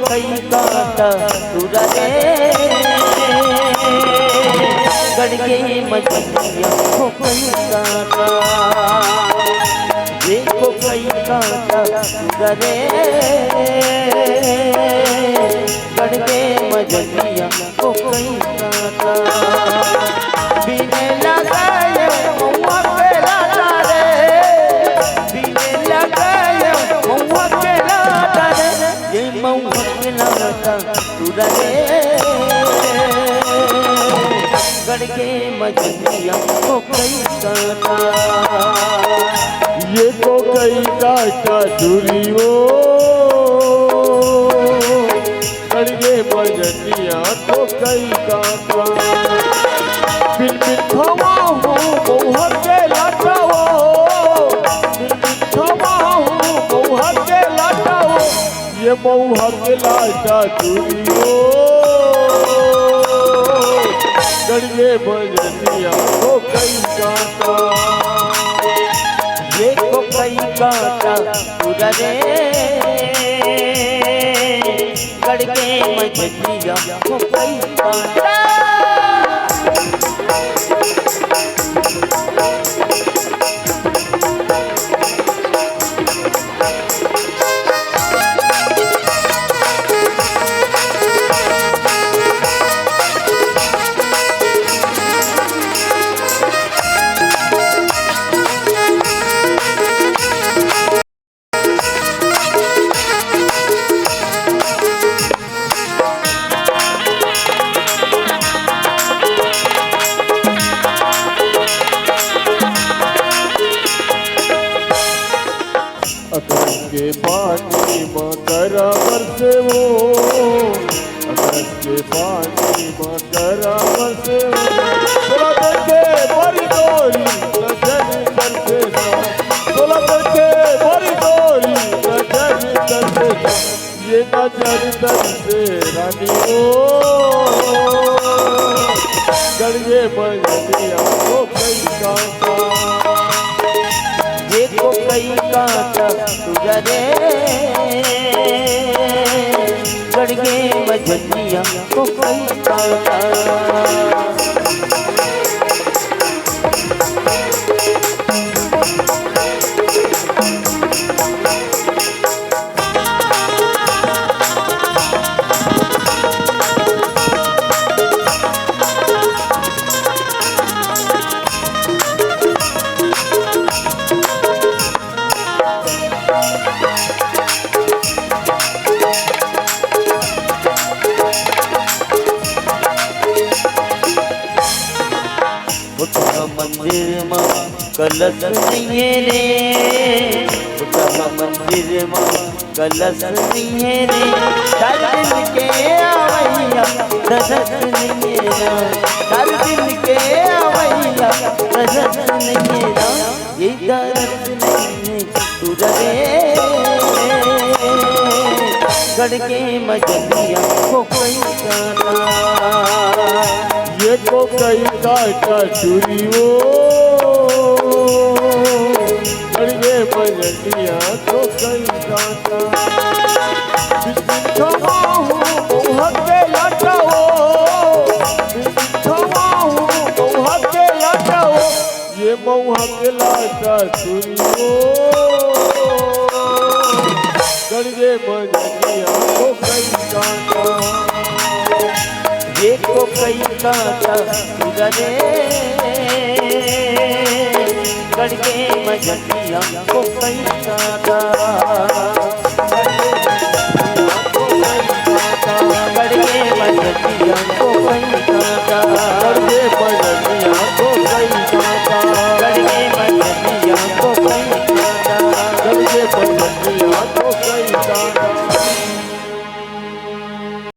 कई काटा तुरा रे गड़गे मछलियाँ को कई काटा देखो कई काटा तुरा रे गड़गे मछलियाँ को कई काटा बिने लगाए महुआ के लाटा रे बिने लगाए महुआ के लाटा रे ये महुआ के लाटा तुरा रे गड़गे मछलियाँ को कई काटा ये को कई काटा तुरी वो गड़गे मछलियाँ को कई काटा बिन बिन खवा हूँ महुआ के लाटा वो बिन बिन खवा हूँ महुआ के लाटा वो ये महुआ के लाटा तुरी वो गड़गे मछलियाँ को कई काटा ये को कई काटा तुरा रे गड़गे मछलियाँ को कई काटा अगस्त के पानी मकरा बरसे वो अगस्त के पानी मकरा बरसे वो तोला करके बड़ी डोरी नजर करते ना तोला करके बड़ी डोरी नजर करते ना ये नजर करते रानी ओ गड़गे मछलियाँ को कई काटा ये को कई काटा तुरा रे गड़गे मछलियाँ को कई काटा मंदिर में कलश नहीं है रे मंदिर में कलश नहीं है रे हर दिन के आवैया रजत नहीं है ना हर दिन के आवैया रजत नहीं है ना ये दर्द नहीं है तुरा रे गड़गे मछलियाँ को कई काटा ये को कई काटा चूरी वो गड़गे मछलियाँ को कई काटा खवा हूँ महुआ के लाटा वो खवा हूँ महुआ के लाटा वो ये महुआ के लाटा चूरी वो गड़गे मछलियाँ को कई काटा ये को कई काटा तुरा रे गड़गे मछलियाँ को कई काटा गड़गे मछलियाँ को कई काटा गड़गे मछलियाँ को कई काटा गड़गे मछलियाँ को कई काटा गड़गे मछलियाँ को कई काटा